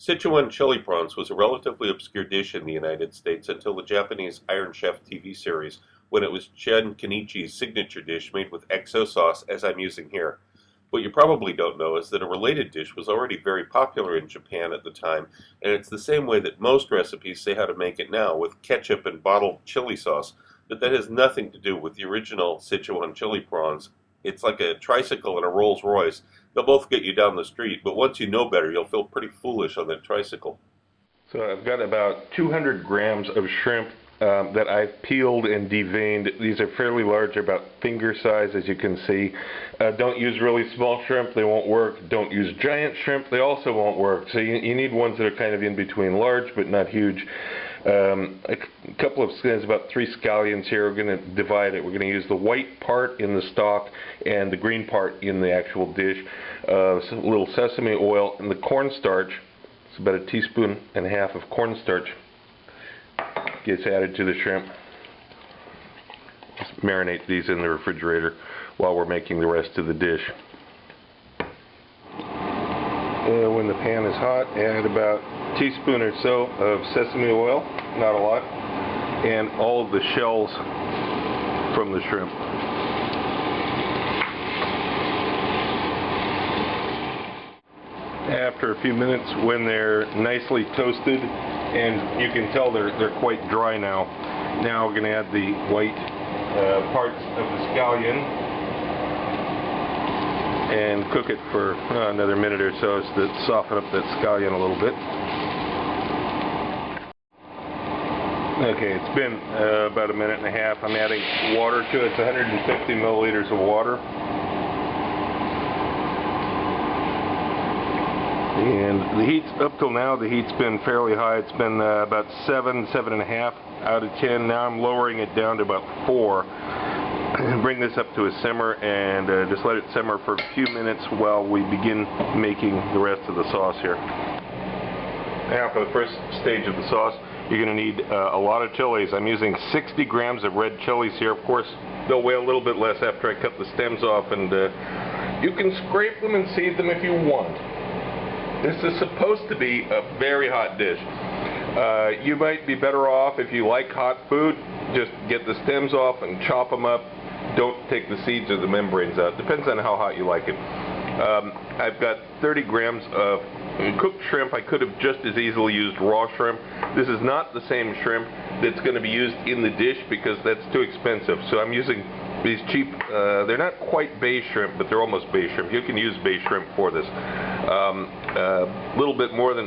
Sichuan chili prawns was a relatively obscure dish in the United States until the Japanese Iron Chef TV series, when it was Chen Kenichi's signature dish made with XO sauce, as I'm using here. What you probably don't know is that a related dish was already very popular in Japan at the time, and it's the same way that most recipes say how to make it now, with ketchup and bottled chili sauce, but that has nothing to do with the original Sichuan chili prawns. It's like a tricycle and a Rolls Royce. They'll both get you down the street, but once you know better, you'll feel pretty foolish on that tricycle. So I've got about 200 grams of shrimp that I've peeled and deveined. These are fairly large, about finger size, as you can see. Don't use really small shrimp, they won't work. Don't use giant shrimp, they also won't work. So you need ones that are kind of in between large but not huge. A couple of skins, about 3 scallions here. We're going to divide it. We're going to use the white part in the stock and the green part in the actual dish. A little sesame oil and the cornstarch. It's about a teaspoon and a half of cornstarch gets added to the shrimp. Just marinate these in the refrigerator while we're making the rest of the dish. When the pan is hot, add about a teaspoon or so of sesame oil, not a lot, and all of the shells from the shrimp. After a few minutes, when they're nicely toasted, and you can tell they're quite dry now, we're going to add the white parts of the scallion and cook it for another minute or so to soften up that scallion a little bit. Okay, it's been about a minute and a half. I'm adding water to it. It's 150 milliliters of water. And the heat's, up till now, the heat's been fairly high. It's been about 7.5 out of 10. Now I'm lowering it down to about 4. Bring this up to a simmer and just let it simmer for a few minutes while we begin making the rest of the sauce here. Now for the first stage of the sauce, you're going to need a lot of chilies. I'm using 60 grams of red chilies here. Of course, they'll weigh a little bit less after I cut the stems off, and you can scrape them and seed them if you want. This is supposed to be a very hot dish. You might be better off, if you like hot food, just get the stems off and chop them up. Don't take the seeds or the membranes out. Depends on how hot you like it. I've got 30 grams of cooked shrimp. I could have just as easily used raw shrimp. This is not the same shrimp that's going to be used in the dish because that's too expensive. So I'm using these cheap, they're not quite bay shrimp, but they're almost bay shrimp. You can use bay shrimp for this.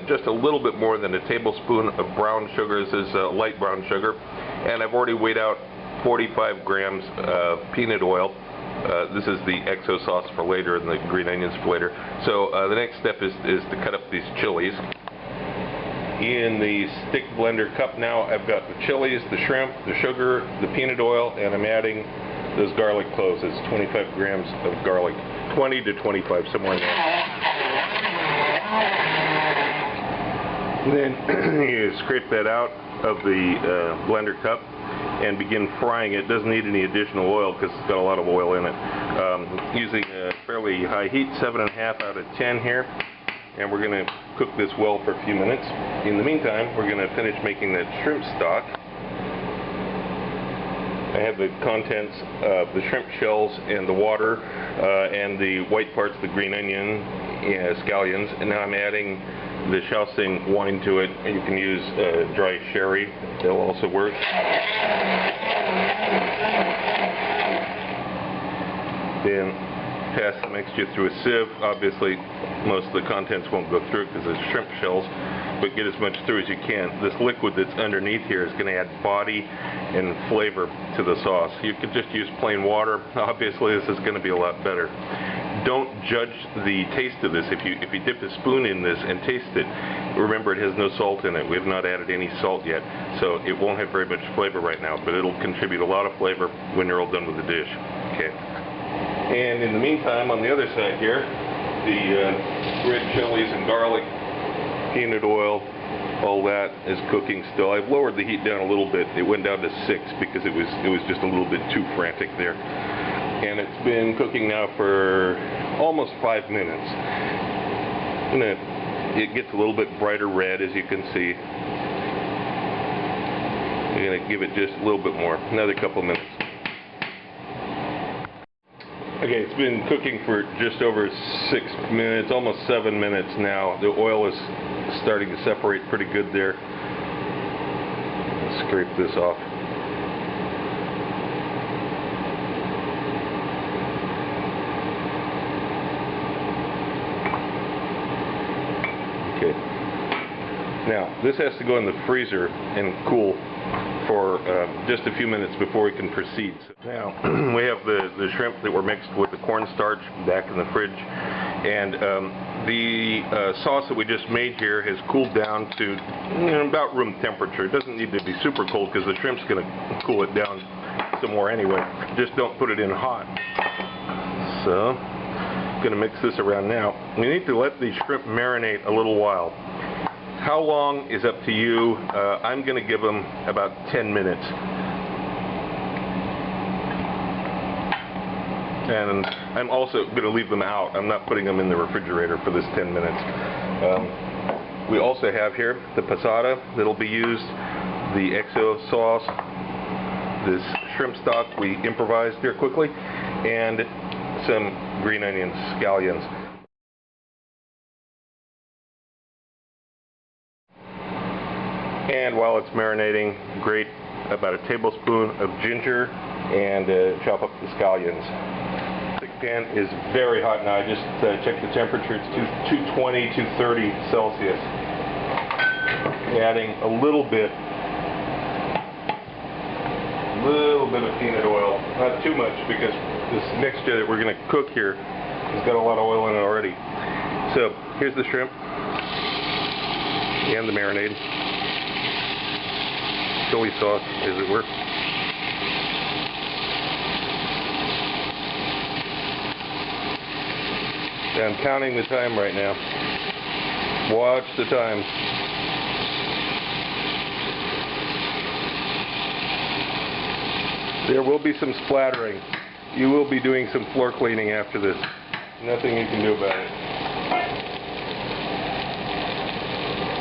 Just a little bit more than a tablespoon of brown sugar. This is light brown sugar. And I've already weighed out 45 grams of peanut oil. This is the XO sauce for later and the green onions for later. So the next step is to cut up these chilies. In the stick blender cup now, I've got the chilies, the shrimp, the sugar, the peanut oil, and I'm adding those garlic cloves. It's 25 grams of garlic. 20 to 25, somewhere in there. Then you scrape that out of the blender cup and begin frying it. It doesn't need any additional oil because it's got a lot of oil in it. Using a fairly high heat, 7.5 out of 10 here. And we're going to cook this well for a few minutes. In the meantime, we're going to finish making that shrimp stock. I have the contents of the shrimp shells and the water and the white parts, the green onion, scallions. And now I'm adding the Shaoxing wine to it. You can use dry sherry. It'll also work. Then pass the mixture through a sieve. Obviously, most of the contents won't go through because it's shrimp shells, but get as much through as you can. This liquid that's underneath here is going to add body and flavor to the sauce. You could just use plain water. Obviously, this is going to be a lot better. Don't judge the taste of this. If you dip a spoon in this and taste it, remember it has no salt in it. We have not added any salt yet, so it won't have very much flavor right now, but it'll contribute a lot of flavor when you're all done with the dish. Okay. And in the meantime, on the other side here, the red chilies and garlic, peanut oil, all that is cooking still. I've lowered the heat down a little bit. It went down to 6 because it was just a little bit too frantic there. And it's been cooking now for almost 5 minutes. I'm going to it gets a little bit brighter red, as you can see. I'm going to give it just a little bit more, another couple minutes. Okay, it's been cooking for just over 6 minutes, almost 7 minutes now. The oil is starting to separate pretty good there. Let's scrape this off. Okay. Now, this has to go in the freezer and cool for just a few minutes before we can proceed. Now, we have the shrimp that were mixed with the cornstarch back in the fridge, and the sauce that we just made here has cooled down to about room temperature. It doesn't need to be super cold because the shrimp's going to cool it down some more anyway. Just don't put it in hot. So, I'm going to mix this around now. We need to let the shrimp marinate a little while. How long is up to you. I'm going to give them about 10 minutes. And I'm also going to leave them out. I'm not putting them in the refrigerator for this 10 minutes. We also have here the passata that'll be used, the XO sauce, this shrimp stock we improvised here quickly, and some green onions, scallions. And while it's marinating, grate about a tablespoon of ginger and chop up the scallions. The pan is very hot now. I just checked the temperature. It's 220, 230 Celsius. Adding a little bit of peanut oil. Not too much because this mixture that we're going to cook here has got a lot of oil in it already. So here's the shrimp and the marinade. Chili sauce, as it were. I'm counting the time right now. Watch the time. There will be some splattering. You will be doing some floor cleaning after this. Nothing you can do about it.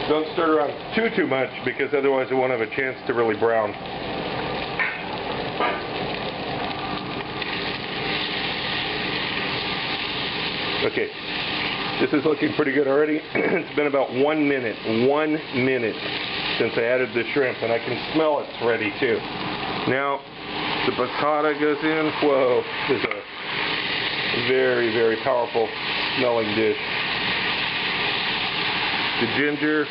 Don't stir around too much because otherwise it won't have a chance to really brown. Okay, this is looking pretty good already. It's been about 1 minute since I added the shrimp, and I can smell it's ready too. Now the passata goes in. Whoa, this is a very, very powerful smelling dish. The ginger,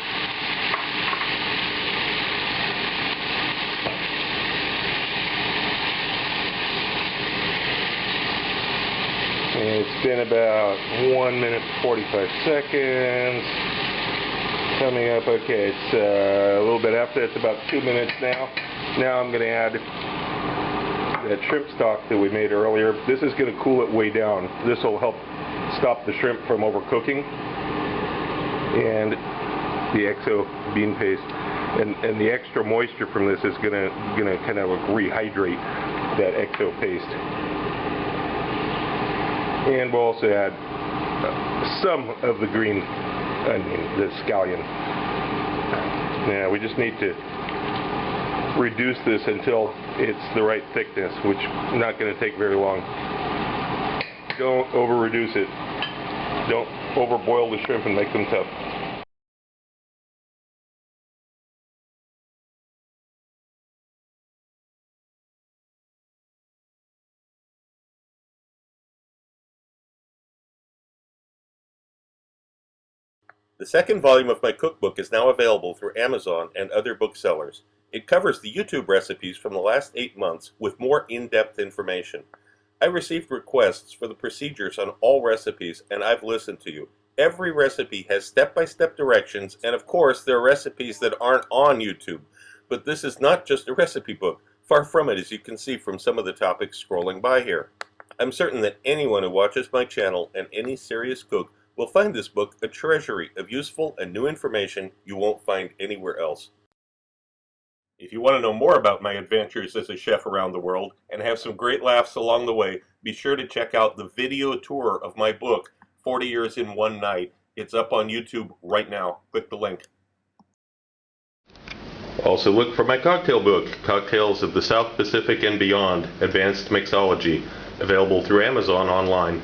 and it's been about 1 minute 45 seconds. Coming up, okay, it's a little bit after. It's about 2 minutes now. Now I'm going to add that shrimp stock that we made earlier. This is going to cool it way down. This will help stop the shrimp from overcooking. And the XO bean paste, and the extra moisture from this is gonna kind of rehydrate that XO paste. And we'll also add some of the green onion, the scallion. Now we just need to reduce this until it's the right thickness, which is not going to take very long. Don't over reduce it. Don't overboil the shrimp and make them tough. The second volume of my cookbook is now available through Amazon and other booksellers. It covers the YouTube recipes from the last 8 months with more in-depth information. I received requests for the procedures on all recipes, and I've listened to you. Every recipe has step-by-step directions, and of course there are recipes that aren't on YouTube. But this is not just a recipe book. Far from it, as you can see from some of the topics scrolling by here. I'm certain that anyone who watches my channel and any serious cook will find this book a treasury of useful and new information you won't find anywhere else. If you want to know more about my adventures as a chef around the world and have some great laughs along the way, be sure to check out the video tour of my book, 40 Years in One Night, It's up on YouTube right now. Click the link. Also look for my cocktail book, Cocktails of the South Pacific and Beyond, Advanced Mixology, available through Amazon online.